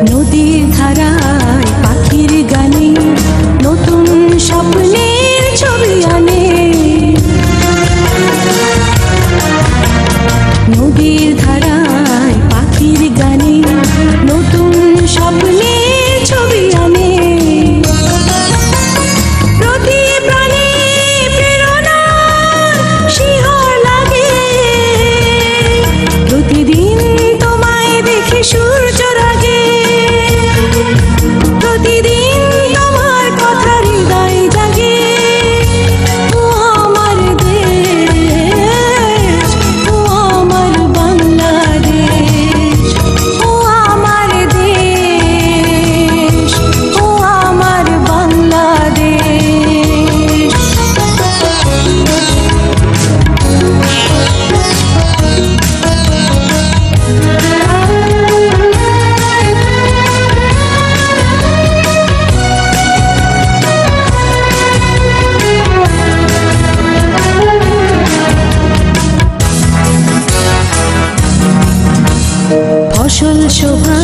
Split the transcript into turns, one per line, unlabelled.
নদীর ধারায় পাখির গানে নতুন স্বপ্নের ছবি আনে। নদীর ধারায় পাখির গানে নতুন স্বপ্নের ছবি আনে। প্রতি প্রাণে প্রেরণার শিহর লাগে, প্রতিদিন তোমায় দেখে সূর্য রাগে। প্রতিদিন তোমার কথা হৃদয় জাগে। ও আমার দেশ, ও আমার বাংলাদেশ, ও আমার দেশ, ও আমার বাংলাদেশ। ফসল শোভা